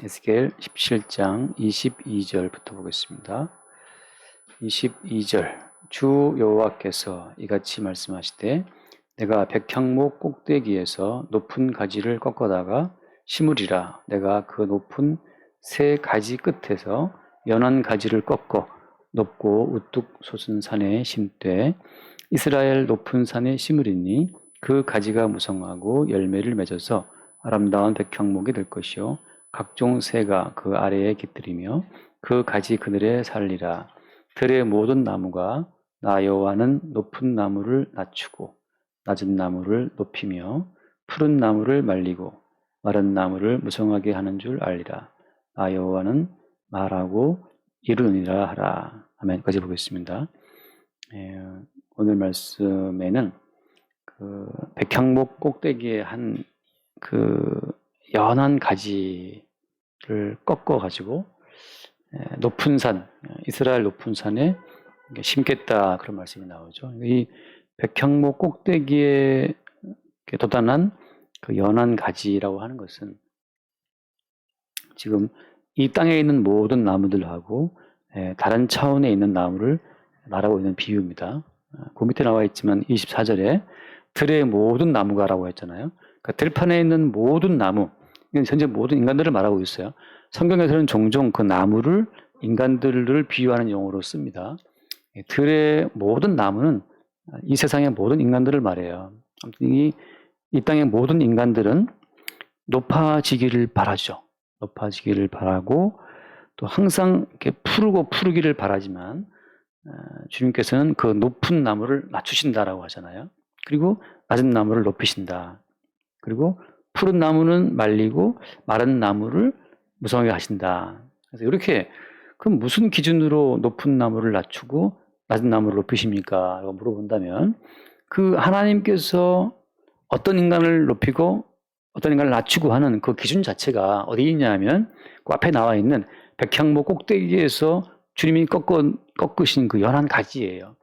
에스겔 17장 22절부터 보겠습니다. 22절 주 여호와께서 이같이 말씀하시되 내가 백향목 꼭대기에서 높은 가지를 꺾어다가 심으리라. 내가 그 높은 세 가지 끝에서 연한 가지를 꺾어 높고 우뚝 솟은 산에 심되 이스라엘 높은 산에 심으리니 그 가지가 무성하고 열매를 맺어서 아름다운 백향목이 될 것이요 각종 새가 그 아래에 깃들이며 그 가지 그늘에 살리라. 들의 모든 나무가 나 여호와는 높은 나무를 낮추고 낮은 나무를 높이며 푸른 나무를 말리고 마른 나무를 무성하게 하는 줄 알리라. 나 여호와는 말하고 이루느니라 하라. 아멘까지 보겠습니다. 오늘 말씀에는 그 백향목 꼭대기에 한 그 연한 가지를 꺾어 가지고 높은 산, 이스라엘 높은 산에 심겠다 그런 말씀이 나오죠. 이 백향목 꼭대기에 돋아난 그 연한 가지라고 하는 것은 지금 이 땅에 있는 모든 나무들하고 다른 차원에 있는 나무를 말하고 있는 비유입니다. 그 밑에 나와 있지만 24절에 들의 모든 나무가라고 했잖아요. 그러니까 들판에 있는 모든 나무, 이건 현재 모든 인간들을 말하고 있어요. 성경에서는 종종 그 나무를 인간들을 비유하는 용어로 씁니다. 들의 모든 나무는 이 세상의 모든 인간들을 말해요. 아무튼 이 땅의 모든 인간들은 높아지기를 바라죠. 높아지기를 바라고 또 항상 이렇게 푸르기를 바라지만 주님께서는 그 높은 나무를 낮추신다라고 하잖아요. 그리고 낮은 나무를 높이신다. 그리고 푸른 나무는 말리고 마른 나무를 무성하게 하신다. 그래서 이렇게 그럼 무슨 기준으로 높은 나무를 낮추고 낮은 나무를 높이십니까? 라고 물어본다면 그 하나님께서 어떤 인간을 높이고 어떤 인간을 낮추고 하는 그 기준 자체가 어디 있냐면 그 앞에 나와 있는 백향목 꼭대기에서 주님이 꺾으신 그 연한 가지예요.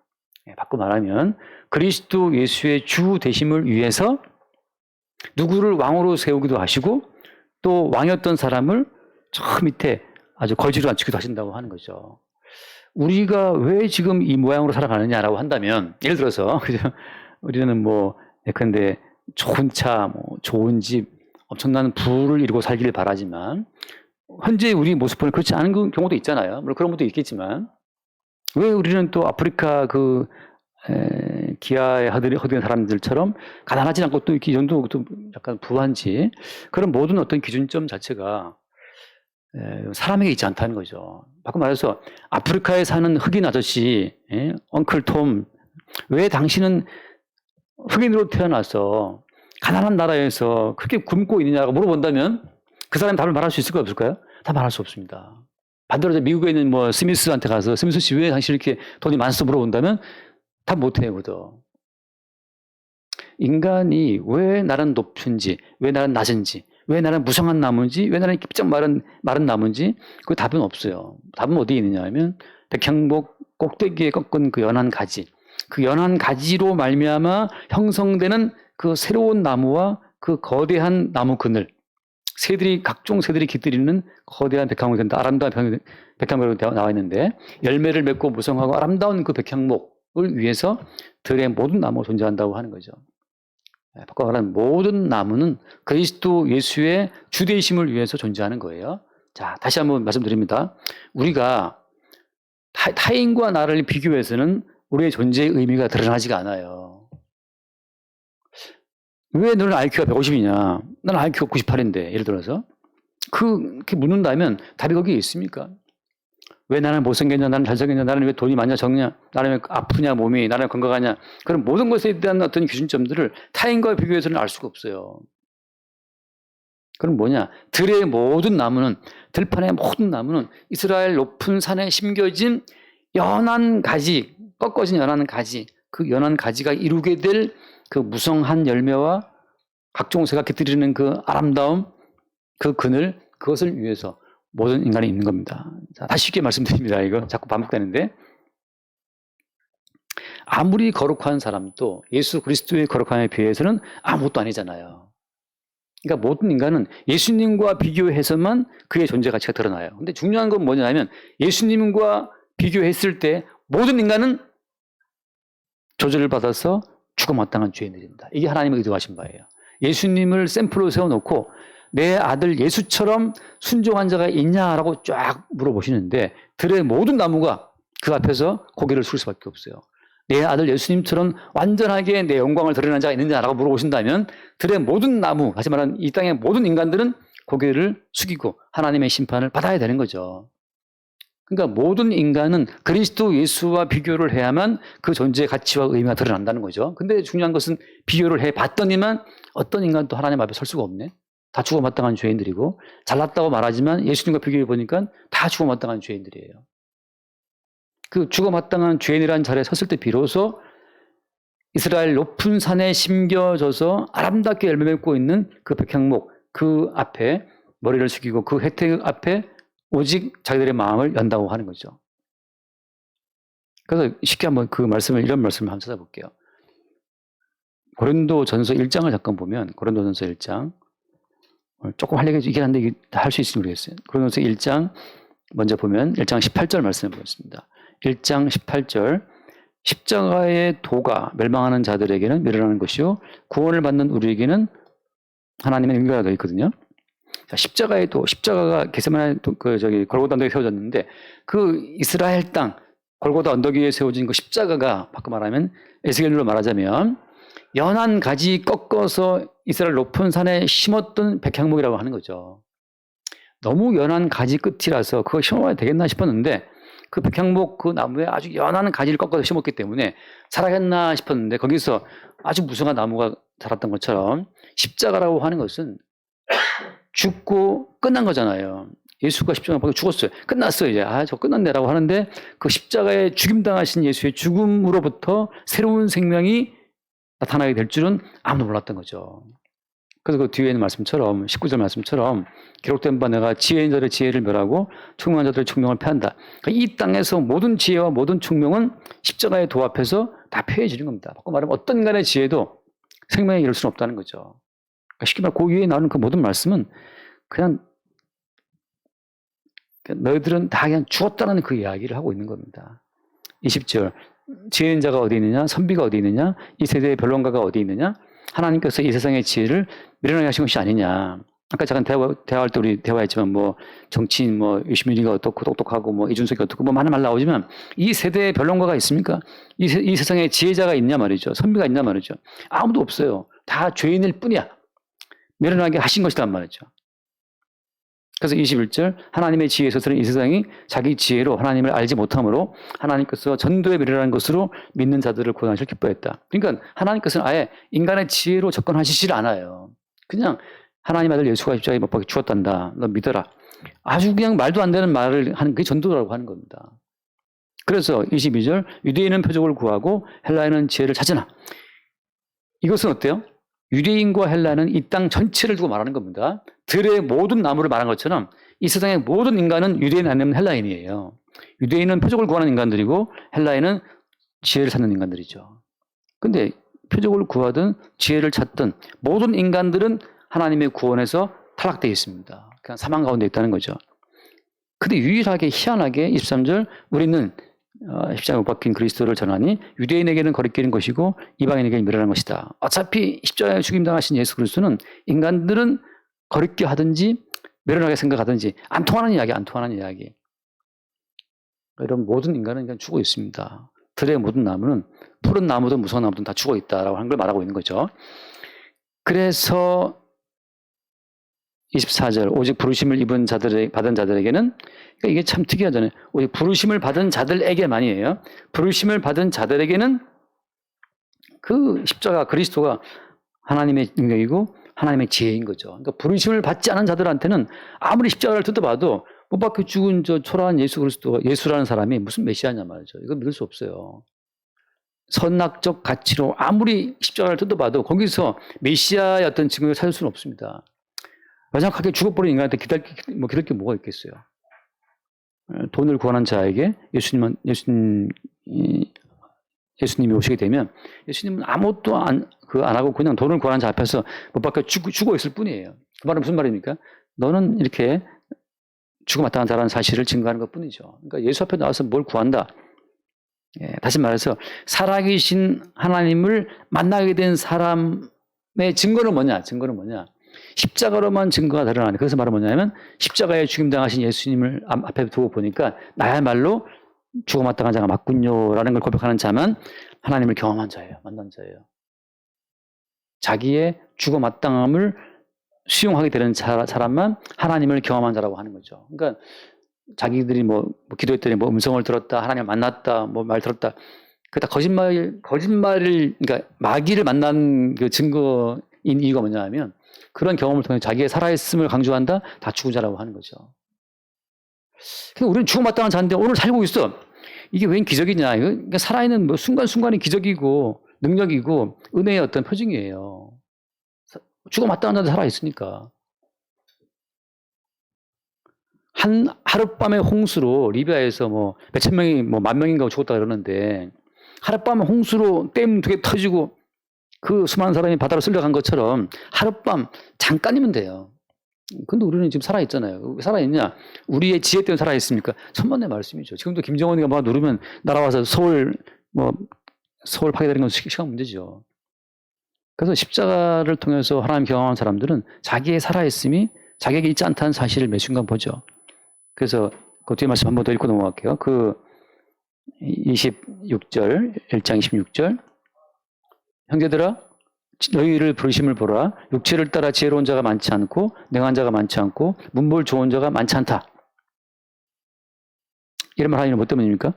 바꿔 말하면 그리스도 예수의 주 되심을 위해서 누구를 왕으로 세우기도 하시고 또 왕이었던 사람을 저 밑에 아주 거지로 앉히기도 하신다고 하는 거죠. 우리가 왜 지금 이 모양으로 살아가느냐라고 한다면 예를 들어서 우리는 뭐 예컨대 좋은 차, 뭐 좋은 집, 엄청난 부를 이루고 살기를 바라지만 현재 우리 모습은 그렇지 않은 경우도 있잖아요. 물론 그런 것도 있겠지만 왜 우리는 또 아프리카 그 기아에 허드렛 사람들처럼 가난하지 않고 또 이렇게 정도 약간 부한지 그런 모든 어떤 기준점 자체가 사람에게 있지 않다는 거죠. 바꿔 말해서 아프리카에 사는 흑인 아저씨, 엉클 톰, 왜 당신은 흑인으로 태어나서 가난한 나라에서 그렇게 굶고 있느냐고 물어본다면 그 사람이 답을 말할 수 있을까요, 없을까요? 다 말할 수 없습니다. 반대로 미국에 있는 뭐 스미스한테 가서 스미스 씨 왜 당신 이렇게 돈이 많아서 물어본다면 답 못해요, 그도. 인간이 왜 나는 높은지, 왜 나는 낮은지, 왜 나는 무성한 나무인지, 왜 나는 깊적 마른 나무인지 그 답은 없어요. 답은 어디에 있느냐 하면 백향목 꼭대기에 꺾은 그 연한 가지, 그 연한 가지로 말미암아 형성되는 그 새로운 나무와 그 거대한 나무 그늘, 각종 새들이 깃들이는 거대한 백향목이 된다. 아름다운 백향목이 나와 있는데 열매를 맺고 무성하고 아름다운 그 백향목을 위해서 들의 모든 나무가 존재한다고 하는 거죠. 바꿔 말하면 모든 나무는 그리스도 예수의 주되심을 위해서 존재하는 거예요. 자, 다시 한번 말씀드립니다. 우리가 타인과 나를 비교해서는 우리의 존재의 의미가 드러나지가 않아요. 왜 너는 IQ가 150이냐? 나는 IQ가 98인데, 예를 들어서. 그렇게 묻는다면 답이 거기에 있습니까? 왜 나는 못생겼냐? 나는 잘생겼냐? 나는 왜 돈이 많냐? 적냐? 나는 왜 아프냐? 몸이? 나는 건강하냐? 그런 모든 것에 대한 어떤 기준점들을 타인과 비교해서는 알 수가 없어요. 그럼 뭐냐? 들의 모든 나무는, 들판의 모든 나무는 이스라엘 높은 산에 심겨진 연한 가지, 꺾어진 연한 가지, 그 연한 가지가 이루게 될 그 무성한 열매와 각종 새가 깃들이는 그 아름다움, 그 그늘, 그것을 위해서 모든 인간이 있는 겁니다. 자, 다시 쉽게 말씀드립니다. 이거 자꾸 반복되는데 아무리 거룩한 사람도 예수 그리스도의 거룩함에 비해서는 아무것도 아니잖아요. 그러니까 모든 인간은 예수님과 비교해서만 그의 존재 가치가 드러나요. 근데 중요한 건 뭐냐면 예수님과 비교했을 때 모든 인간은 저주를 받아서 죽어마땅한 죄인들입니다. 이게 하나님의 의도하신 바예요. 예수님을 샘플로 세워놓고 내 아들 예수처럼 순종한 자가 있냐라고 쫙 물어보시는데 들의 모든 나무가 그 앞에서 고개를 숙일 수밖에 없어요. 내 아들 예수님처럼 완전하게 내 영광을 드러낸 자가 있느냐라고 물어보신다면 들의 모든 나무, 다시 말하면 이 땅의 모든 인간들은 고개를 숙이고 하나님의 심판을 받아야 되는 거죠. 그러니까 모든 인간은 그리스도 예수와 비교를 해야만 그 존재의 가치와 의미가 드러난다는 거죠. 근데 중요한 것은 비교를 해봤더니만 어떤 인간도 하나님 앞에 설 수가 없네. 다 죽어마땅한 죄인들이고 잘났다고 말하지만 예수님과 비교해 보니까 다 죽어마땅한 죄인들이에요. 그 죽어마땅한 죄인이라는 자리에 섰을 때 비로소 이스라엘 높은 산에 심겨져서 아름답게 열매 맺고 있는 그 백향목 그 앞에 머리를 숙이고 그 혜택 앞에 오직 자기들의 마음을 연다고 하는 거죠. 그래서 쉽게 한번 그 말씀을 이런 말씀을 한번 찾아볼게요. 고린도전서 1장을 잠깐 보면 고린도전서 1장 조금 하려고 이게 한데 이게 다 할 수 있을지 모르겠어요. 고린도전서 1장 먼저 보면 1장 18절 말씀을 보겠습니다. 1장 18절 십자가의 도가 멸망하는 자들에게는 미련한 것이요 구원을 받는 우리에게는 하나님의 은혜가 되어 있거든요. 자, 십자가의 도, 십자가가 겟세마네 골고다 언덕에 세워졌는데 그 이스라엘 땅 골고다 언덕 위에 세워진 그 십자가가 바꿔 말하면 에스겔로 말하자면 연한 가지 꺾어서 이스라엘 높은 산에 심었던 백향목이라고 하는 거죠. 너무 연한 가지 끝이라서 그거 심어야 되겠나 싶었는데 그 백향목 그 나무에 아주 연한 가지를 꺾어서 심었기 때문에 살아겠나 싶었는데 거기서 아주 무성한 나무가 자랐던 것처럼 십자가라고 하는 것은 죽고 끝난 거잖아요. 예수가 십자가 받고 죽었어요. 끝났어요. 이제 저 끝났네라고 하는데 그 십자가에 죽임당하신 예수의 죽음으로부터 새로운 생명이 나타나게 될 줄은 아무도 몰랐던 거죠. 그래서 그 뒤에 있는 말씀처럼 19절 말씀처럼 기록된 바 내가 지혜 있는 자들의 지혜를 멸하고 총명한 자들의 총명을 패한다. 그러니까 이 땅에서 모든 지혜와 모든 총명은 십자가의 도 앞에서 다 폐해지는 겁니다. 바꿔 말하면 어떤 인간의 지혜도 생명에 이를 수는 없다는 거죠. 그러니까 쉽게 말해 그 위에 나오는 그 모든 말씀은 그냥 너희들은 다 그냥 죽었다는 그 이야기를 하고 있는 겁니다. 20절 지혜 있는 자가 어디 있느냐? 선비가 어디 있느냐? 이 세대의 변론가가 어디 있느냐? 하나님께서 이 세상의 지혜를 미련하게 하신 것이 아니냐. 아까 잠깐 대화할 때 우리 대화했지만 뭐 정치인 뭐 유시민이가 어떻고 똑똑하고 뭐 이준석이 어떻고 뭐 많은 말 나오지만 이 세대의 변론가가 있습니까? 이 세상에 지혜자가 있냐 말이죠. 선비가 있냐 말이죠. 아무도 없어요. 다 죄인일 뿐이야. 미련하게 하신 것이란 말이죠. 그래서 21절 하나님의 지혜에 있어서는 이 세상이 자기 지혜로 하나님을 알지 못함으로 하나님께서 전도에 미련한 것으로 믿는 자들을 고난하실 기뻐했다. 그러니까 하나님께서는 아예 인간의 지혜로 접근하시질 않아요. 그냥 하나님 아들 예수가 십자가에 못 박혀 죽었단다. 너 믿어라. 아주 그냥 말도 안 되는 말을 하는 게 전도라고 하는 겁니다. 그래서 22절 유대인은 표적을 구하고 헬라인은 지혜를 찾으나 이것은 어때요? 유대인과 헬라는 이 땅 전체를 두고 말하는 겁니다. 들의 모든 나무를 말한 것처럼 이 세상의 모든 인간은 유대인 아니면 헬라인이에요. 유대인은 표적을 구하는 인간들이고 헬라인은 지혜를 찾는 인간들이죠. 근데 표적을 구하든 지혜를 찾든 모든 인간들은 하나님의 구원에서 탈락되어 있습니다. 그냥 사망 가운데 있다는 거죠. 근데 유일하게 희한하게 23절 우리는 십자가에 못 박힌 그리스도를 전하니 유대인에게는 거리끼는 것이고 이방인에게는 미련한 것이다. 어차피 십자가에 죽임당하신 예수 그리스도는 인간들은 거리끼 하든지 미련하게 생각하든지 안 통하는 이야기. 이런 모든 인간은 그냥 죽어 있습니다. 들의 모든 나무는 푸른 나무든 무성한 나무든 다 죽어 있다라고 하는 걸 말하고 있는 거죠. 그래서 24절 오직 부르심을 받은 자들에게는 그러니까 이게 참 특이하잖아요. 오직 부르심을 받은 자들에게만이에요. 부르심을 받은 자들에게는 그 십자가 그리스도가 하나님의 능력이고 하나님의 지혜인 거죠. 그러니까 부르심을 받지 않은 자들한테는 아무리 십자가를 뜯어봐도 못 박혀 죽은 저 초라한 예수 그리스도 예수라는 사람이 무슨 메시아냐 말이죠. 이거 믿을 수 없어요. 선악적 가치로 아무리 십자가를 뜯어봐도 거기서 메시아의 어떤 증거를 찾을 수는 없습니다. 마지막하게 죽어버린 인간한테 기다릴 게 뭐가 있겠어요. 돈을 구하는 자에게 예수님이 예수님이 오시게 되면 예수님은 아무것도 안 하고 그냥 돈을 구하는 자 앞에서 못 박혀 죽어 있을 뿐이에요. 그 말은 무슨 말입니까? 너는 이렇게 죽어마땅한 자라는 사실을 증거하는 것 뿐이죠. 그러니까 예수 앞에 나와서 뭘 구한다. 예, 다시 말해서 살아계신 하나님을 만나게 된 사람의 증거는 뭐냐? 증거는 뭐냐? 십자가로만 증거가 드러나는. 그래서 말은 뭐냐면 십자가에 죽임당하신 예수님을 앞에 두고 보니까 나야말로 죽어마땅한 자가 맞군요라는 걸 고백하는 자만 하나님을 경험한 자예요. 만난 자예요. 자기의 죽어마땅함을 수용하게 되는 사람만 하나님을 경험한 자라고 하는 거죠. 그러니까 자기들이 뭐 기도했더니 뭐 음성을 들었다, 하나님을 만났다, 뭐 말 들었다. 그게 다 거짓말을, 그러니까 마귀를 만난 그 증거인 이유가 뭐냐 하면 그런 경험을 통해 자기의 살아있음을 강조한다, 다 죽은 자라고 하는 거죠. 그러니까 우리는 죽어마땅한 자인데 오늘 살고 있어. 이게 웬 기적이냐. 그러니까 살아있는 뭐 순간순간이 기적이고 능력이고 은혜의 어떤 표징이에요. 죽어마땅한 자도 살아있으니까. 하룻밤의 홍수로 리비아에서 뭐 몇천 명이 뭐 만 명인가 죽었다 그러는데 하룻밤 홍수로 댐 두 개 터지고 그 수많은 사람이 바다로 쓸려간 것처럼 하룻밤 잠깐이면 돼요. 근데 우리는 지금 살아있잖아요. 왜 살아있냐? 우리의 지혜 때문에 살아있습니까? 천만의 말씀이죠. 지금도 김정은이가 막 누르면 날아와서 서울 파괴되는 건 시간 문제죠. 그래서 십자가를 통해서 하나님 경험한 사람들은 자기의 살아있음이 자기에게 있지 않다는 사실을 매 순간 보죠. 그래서 그 뒤에 말씀 한 번 더 읽고 넘어갈게요. 그 26절, 1장 26절. 형제들아, 너희를 부르심을 보라. 육체를 따라 지혜로운 자가 많지 않고 능한 자가 많지 않고 문벌 좋은 자가 많지 않다. 이런 말 하기는 뭐 때문입니까?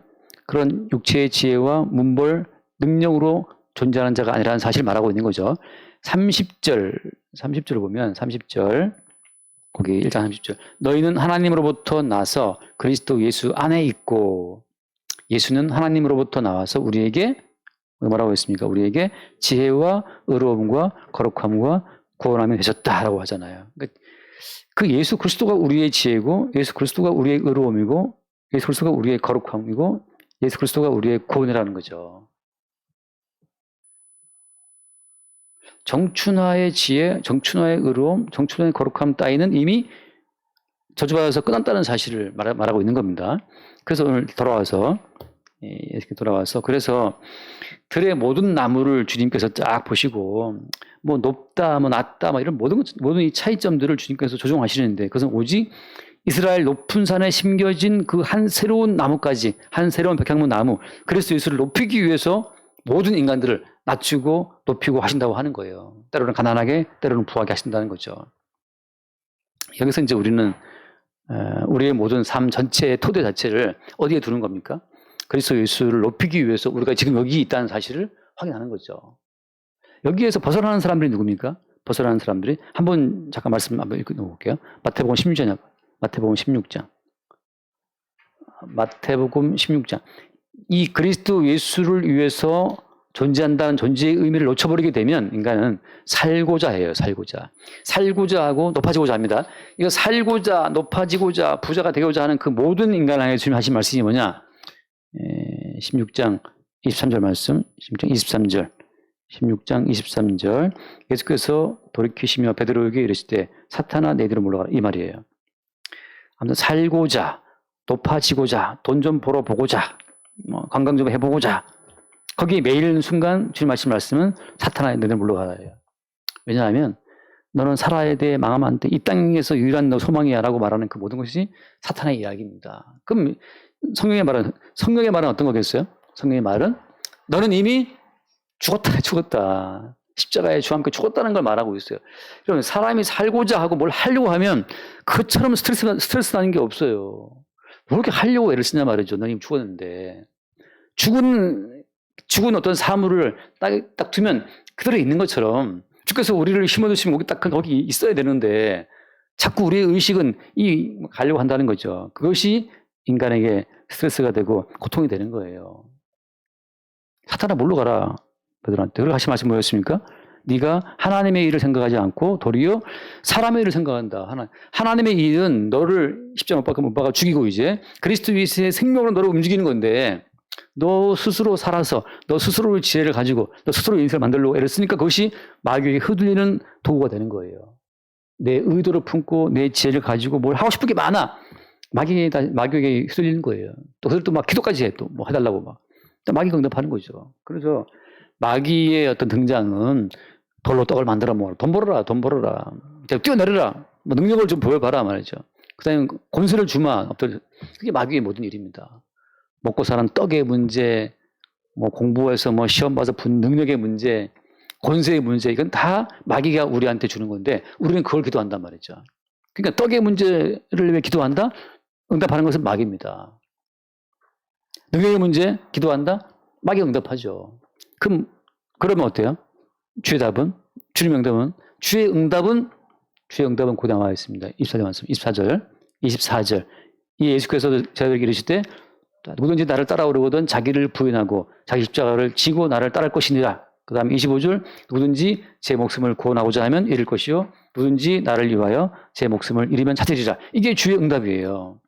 그런 육체의 지혜와 문벌 능력으로 존재하는 자가 아니라는 사실을 말하고 있는 거죠. 30절을 보면 30절 거기 1장 30절 너희는 하나님으로부터 나서 그리스도 예수 안에 있고 예수는 하나님으로부터 나와서 우리에게 뭐라고 했습니까? 우리에게 지혜와 의로움과 거룩함과 구원함이 되셨다라고 하잖아요. 그러니까 그 예수 그리스도가 우리의 지혜고 예수 그리스도가 우리의 의로움이고 예수 그리스도가 우리의 거룩함이고 예수 그리스도가 우리의 구원이라는 거죠. 정춘화의 지혜, 정춘화의 의로움, 정춘화의 거룩함 따위는 이미 저주받아서 끝났다는 사실을 말하고 있는 겁니다. 그래서 오늘 이렇게 돌아와서 그래서 들의 모든 나무를 주님께서 쫙 보시고 뭐 높다, 뭐 낮다, 뭐 이런 모든 이 차이점들을 주님께서 조정하시는데 그것은 오직 이스라엘 높은 산에 심겨진 그 한 새로운 나무까지 한 새로운 백향무 나무 그리스도 예수를 높이기 위해서 모든 인간들을 낮추고 높이고 하신다고 하는 거예요. 때로는 가난하게, 때로는 부하게 하신다는 거죠. 여기서 이제 우리는 우리의 모든 삶 전체의 토대 자체를 어디에 두는 겁니까? 그리스도 예수를 높이기 위해서 우리가 지금 여기 있다는 사실을 확인하는 거죠. 여기에서 벗어나는 사람들이 누굽니까? 벗어나는 사람들이 한번 잠깐 말씀 한번 읽어볼게요. 마태복음 16장. 마태복음 16장. 이 그리스도 예수를 위해서 존재한다는 존재의 의미를 놓쳐버리게 되면 인간은 살고자 해요. 살고자 하고 높아지고자 합니다. 이거 살고자 높아지고자 부자가 되고자 하는 그 모든 인간을 향해 주님 하신 말씀이 뭐냐? 16장 23절 말씀 16장 23절 예수께서 돌이키시며 베드로에게 이르시되 사탄아 내 뒤로 물러가라 이 말이에요. 아무튼 살고자 높아지고자 돈 좀 벌어보고자 관광 좀 해보고자 거기에 매일 순간 주님 하신 말씀은 사탄아 내 뒤로 물러가라예요. 왜냐하면 너는 살아야 돼 망하면 안 돼 이 땅에서 유일한 너 소망이야 라고 말하는 그 모든 것이 사탄의 이야기입니다. 그럼 성경의 말은 어떤 거겠어요? 성경의 말은 너는 이미 죽었다. 십자가에 주와 함께 죽었다는 걸 말하고 있어요. 그러면 사람이 살고자 하고 뭘 하려고 하면 그것처럼 스트레스 나는 게 없어요. 뭐 이렇게 하려고 애를 쓰냐 말이죠. 너 이미 죽었는데. 죽은 어떤 사물을 딱 두면 그대로 있는 것처럼 주께서 우리를 심어두시면 거기 있어야 되는데 자꾸 우리의 의식은 가려고 한다는 거죠. 그것이 인간에게 스트레스가 되고 고통이 되는 거예요. 사탄아 물러가라. 베드로한테. 그걸 하신 말씀이 뭐였습니까? 네가 하나님의 일을 생각하지 않고 도리어 사람의 일을 생각한다. 하나님의 일은 너를 십자가 못 박아 죽이고 이제 그리스도 예수의 생명으로 너를 움직이는 건데 너 스스로 살아서 너 스스로의 지혜를 가지고 너 스스로 인생을 만들려고 애를 쓰니까 그것이 마귀에게 휘둘리는 도구가 되는 거예요. 내 의도를 품고 내 지혜를 가지고 뭘 하고 싶은 게 많아. 마귀에게 휘둘리는 거예요. 또 그들 또 막 기도까지 해. 또 뭐 해달라고 막. 마귀가 응답하는 거죠. 그래서 마귀의 어떤 등장은 돌로 떡을 만들어 먹어라. 돈 벌어라. 돈 벌어라. 뛰어내려라. 뭐 능력을 좀 보여봐라 말이죠. 그 다음에 권세를 주마. 그게 마귀의 모든 일입니다. 먹고 사는 떡의 문제, 뭐 공부해서 뭐 시험 봐서 분 능력의 문제, 권세의 문제, 이건 다 마귀가 우리한테 주는 건데 우리는 그걸 기도한단 말이죠. 그러니까 떡의 문제를 왜 기도한다? 응답하는 것은 마귀입니다. 능력의 문제 기도한다? 마귀가 응답하죠. 그러면 어때요? 주의 답은? 주님의 응답은? 주의 응답은 곧 나와 있습니다. 24절 말씀, 24절. 이 예수께서 저희에게 이르시되 누구든지 나를 따라오려거든 자기를 부인하고 자기 십자가를 지고 나를 따를 것이니라. 그 다음에 25절 누구든지 제 목숨을 구원하고자 하면 잃을 것이요 누구든지 나를 위하여 제 목숨을 잃으면 찾으리라. 이게 주의 응답이에요.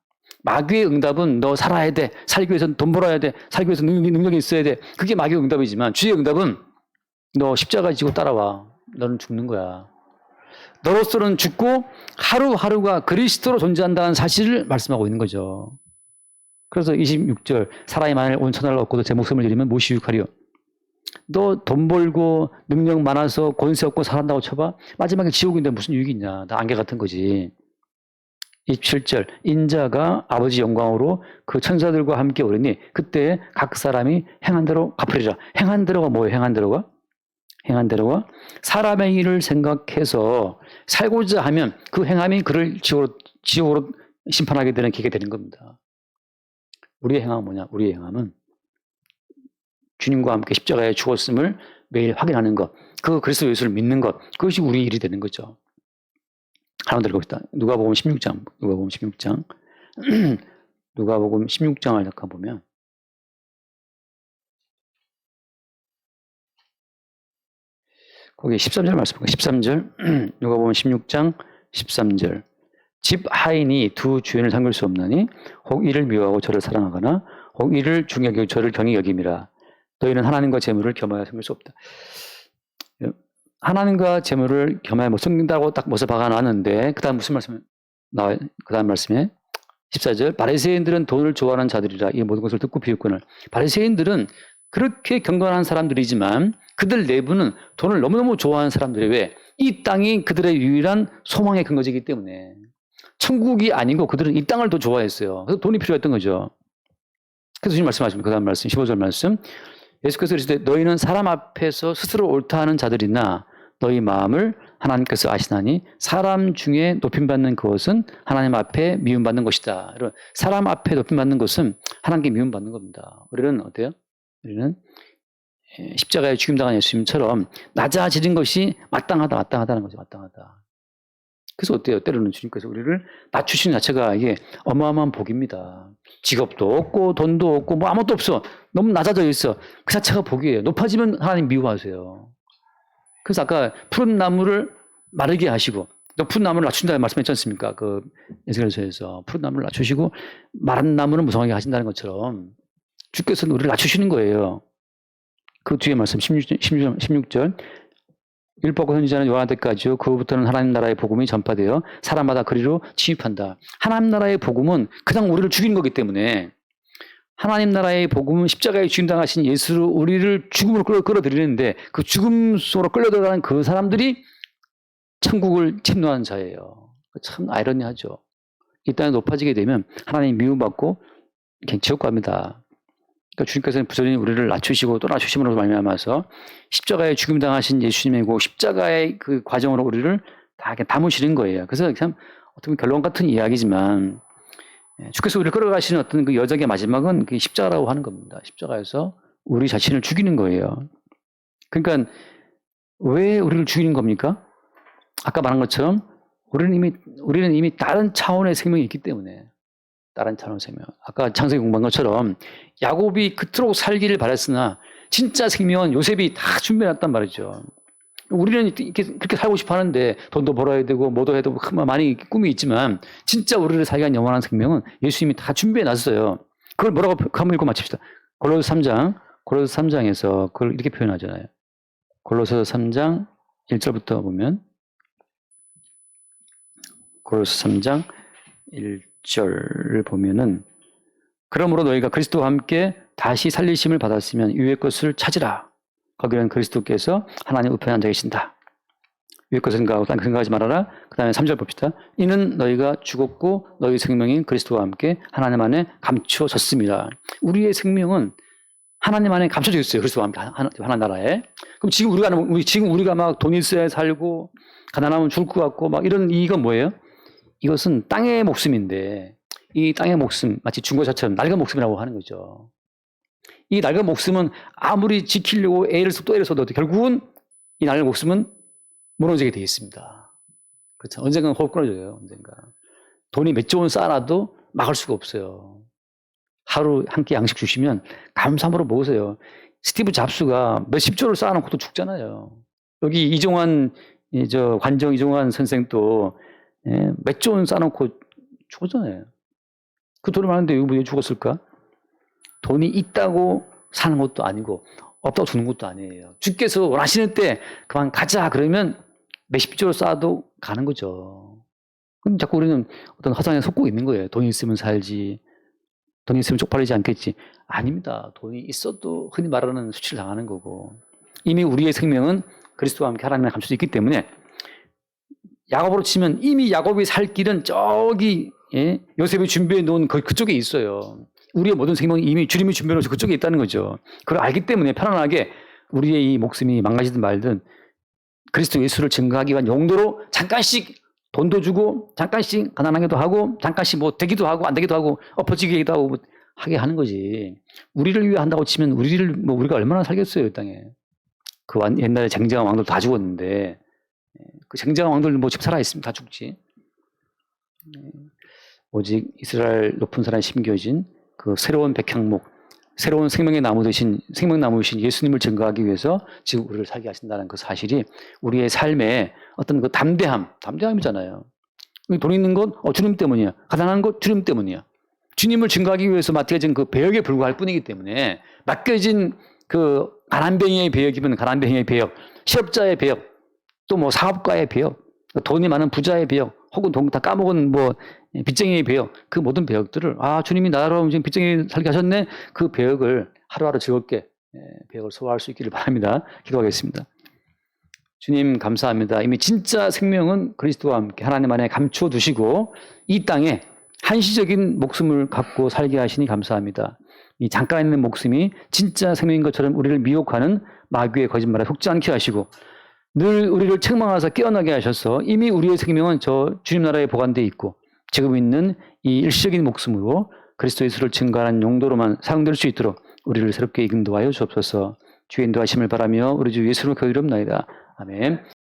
마귀의 응답은 너 살아야 돼. 살기 위해서는 돈 벌어야 돼. 살기 위해서 능력이 있어야 돼. 그게 마귀의 응답이지만 주의 응답은 너 십자가 지고 따라와. 너는 죽는 거야. 너로서는 죽고 하루하루가 그리스도로 존재한다는 사실을 말씀하고 있는 거죠. 그래서 26절 사람이 만일 온 천하를 얻고도 제 목숨을 잃으면 무엇이 유익하리요. 너 돈 벌고 능력 많아서 권세 얻고 살았다고 쳐봐. 마지막에 지옥인데 무슨 유익이 있냐. 다 안개 같은 거지. 27절 인자가 아버지 영광으로 그 천사들과 함께 오르니 그때 각 사람이 행한 대로 갚으리라. 행한 대로가 뭐예요? 행한 대로가 사람의 일을 생각해서 살고자 하면 그 행함이 그를 지옥으로 심판하게 되는 기회가 되는 겁니다. 우리의 행함은 뭐냐? 우리의 행함은 주님과 함께 십자가에 죽었음을 매일 확인하는 것, 그 그리스도 예수를 믿는 것, 그것이 우리 일이 되는 거죠. 하나 더 읽읍시다. 누가복음 16장. 누가복음 16장을 잠깐 보면 거기 13절 말씀입니다. 13절 누가복음 16장 13절 집 하인이 두 주인을 섬길 수 없나니 혹 이를 미워하고 저를 사랑하거나 혹 이를 중요히 여기고 저를 경히 여김이라. 너희는 하나님과 재물을 겸하여 섬길 수 없다. 하나님과 재물을 겸하여 섬긴다고 딱 못서 박아놨는데 그 다음 무슨 말씀 나와요? 그 다음 말씀에 14절 바리새인들은 돈을 좋아하는 자들이라 이 모든 것을 듣고 비웃거늘. 바리새인들은 그렇게 경건한 사람들이지만 그들 내부는 돈을 너무너무 좋아하는 사람들이 왜? 이 땅이 그들의 유일한 소망의 근거지이기 때문에 천국이 아니고 그들은 이 땅을 더 좋아했어요. 그래서 돈이 필요했던 거죠. 그래서 주님 말씀하십니다. 그 다음 말씀 15절 말씀 예수께서 이르시되 너희는 사람 앞에서 스스로 옳다 하는 자들이나 너희 마음을 하나님께서 아시나니 사람 중에 높임받는 그것은 하나님 앞에 미움받는 것이다. 여러분, 사람 앞에 높임받는 것은 하나님께 미움받는 겁니다. 우리는 어때요? 우리는 십자가에 죽임당한 예수님처럼 낮아지는 것이 마땅하다는 거죠. 마땅하다. 그래서 어때요? 때로는 주님께서 우리를 낮추시는 자체가 이게 어마어마한 복입니다. 직업도 없고 돈도 없고 뭐 아무것도 없어. 너무 낮아져 있어. 그 자체가 복이에요. 높아지면 하나님 미워하세요. 그래서 아까 푸른 나무를 마르게 하시고 높은 나무를 낮춘다는 말씀했지 않습니까? 그 에스겔서에서 푸른 나무를 낮추시고 마른 나무는 무성하게 하신다는 것처럼 주께서는 우리를 낮추시는 거예요. 그 뒤에 말씀 16절 율법과 선지자는 요한 때까지요. 그부터는 하나님 나라의 복음이 전파되어 사람마다 그리로 침입한다. 하나님 나라의 복음은 그냥 우리를 죽이는 거기 때문에 하나님 나라의 복음은 십자가에 죽임당하신 예수로 우리를 죽음으로 끌어들이는데 그 죽음 속으로 끌려들어가는 그 사람들이 천국을 침노하는 자예요. 참 아이러니하죠. 이 땅에 높아지게 되면 하나님 미움받고 그냥 지옥 갑니다. 그러니까 주님께서는 부전히 우리를 낮추시고 또 낮추심으로 말미암아서 십자가에 죽임당하신 예수님이고 십자가의 그 과정으로 우리를 다 담으시는 거예요. 그래서 참 어떻게 보면 결론 같은 이야기지만 주께서 우리를 끌어가시는 어떤 그 여정의 마지막은 그 십자가라고 하는 겁니다. 십자가에서 우리 자신을 죽이는 거예요. 그러니까 왜 우리를 죽이는 겁니까? 아까 말한 것처럼 우리는 이미 다른 차원의 생명이 있기 때문에 다른 차원의 생명. 아까 창세기 공부한 것처럼 야곱이 그토록 살기를 바랬으나 진짜 생명은 요셉이 다 준비해놨단 말이죠. 우리는 그렇게 살고 싶어 하는데 돈도 벌어야 되고 뭐도 해도 많이 꿈이 있지만 진짜 우리를 살게 한 영원한 생명은 예수님이 다 준비해놨어요. 그걸 뭐라고 한번 읽고 마칩시다. 골로새 3장에서 그걸 이렇게 표현하잖아요. 골로새 3장 1절부터 보면, 골로새 3장 1절을 보면은, 그러므로 너희가 그리스도와 함께 다시 살리심을 받았으면 위의 것을 찾으라. 거기는 그리스도께서 하나님 우편에 앉아 계신다. 위의 것을 생각하고 딴 생각하지 말아라. 그 다음에 3절 봅시다. 이는 너희가 죽었고 너희 생명인 그리스도와 함께 하나님 안에 감추어졌습니다. 우리의 생명은 하나님 안에 감춰져 있어요. 그리스도와 함께 하나님 나라에. 그럼 지금 우리가 막 돈 있어야 살고 가난하면 죽을 것 같고 막 이건 뭐예요? 이것은 땅의 목숨인데, 이 땅의 목숨, 마치 중고차처럼 낡은 목숨이라고 하는 거죠. 이 낡은 목숨은 아무리 지키려고 애를 써도 결국은 이 낡은 목숨은 무너지게 되어 있습니다. 그렇죠. 언젠가는 호흡 끊어져요. 언젠가. 돈이 몇 조 원 쌓아놔도 막을 수가 없어요. 하루 한 끼 양식 주시면 감사함으로 먹으세요. 스티브 잡스가 몇십 조를 쌓아놓고도 죽잖아요. 여기 관정 이종환 선생도 몇 조 원 쌓아놓고 죽었잖아요. 그 돈이 많은데 왜 죽었을까? 돈이 있다고 사는 것도 아니고 없다고 죽는 것도 아니에요. 주께서 원하시는 때 그만 가자 그러면 몇십 조를 쌓아도 가는 거죠. 그럼 자꾸 우리는 어떤 화상에 속고 있는 거예요. 돈이 있으면 살지, 돈이 있으면 쪽팔리지 않겠지. 아닙니다. 돈이 있어도 흔히 말하는 수치를 당하는 거고, 이미 우리의 생명은 그리스도와 함께 하나님에 감춰져 있기 때문에, 야곱으로 치면 이미 야곱이 살 길은 저기 요셉이 준비해 놓은 그쪽에 있어요. 우리의 모든 생명이 이미 주님이 준비해 놓은 그쪽에 있다는 거죠. 그걸 알기 때문에 편안하게 우리의 이 목숨이 망가지든 말든 그리스도 예수를 증거하기 위한 용도로 잠깐씩 돈도 주고 잠깐씩 가난하게도 하고 잠깐씩 뭐 되기도 하고 안 되기도 하고 엎어지기도 하고 하게 하는 거지. 우리를 위해 한다고 치면 우리가 얼마나 살겠어요, 이 땅에. 그 옛날에 쟁쟁한 왕들 다 죽었는데, 그 쟁쟁한 왕들 지금 살아있으면 다 죽지. 오직 이스라엘 높은 산에 심겨진 그 새로운 백향목, 새로운 생명나무이신 예수님을 증거하기 위해서 지금 우리를 살게 하신다는 그 사실이 우리의 삶에 어떤 그 담대함이잖아요. 돈 있는 것, 주님 때문이야. 가난한 것, 주님 때문이야. 주님을 증거하기 위해서 맡겨진 그 배역에 불과할 뿐이기 때문에, 맡겨진 그 가난뱅이의 배역이면 가난뱅이의 배역, 실업자의 배역, 또 뭐 사업가의 배역, 돈이 많은 부자의 배역, 혹은 돈 다 까먹은 빚쟁이의 배역, 그 모든 배역들을 주님이 나로 지금 빚쟁이 살게 하셨네. 그 배역을 하루하루 즐겁게 배역을 소화할 수 있기를 바랍니다. 기도하겠습니다. 주님 감사합니다. 이미 진짜 생명은 그리스도와 함께 하나님 안에 감추어 두시고 이 땅에 한시적인 목숨을 갖고 살게 하시니 감사합니다. 이 잠깐 있는 목숨이 진짜 생명인 것처럼 우리를 미혹하는 마귀의 거짓말에 속지 않게 하시고, 늘 우리를 책망하사 깨어나게 하셔서 이미 우리의 생명은 저 주님 나라에 보관되어 있고 지금 있는 이 일시적인 목숨으로 그리스도 예수를 증거하는 용도로만 사용될 수 있도록 우리를 새롭게 인도하여 주옵소서. 주의 인도하심을 바라며 우리 주 예수로 그 이름나이다. 아멘.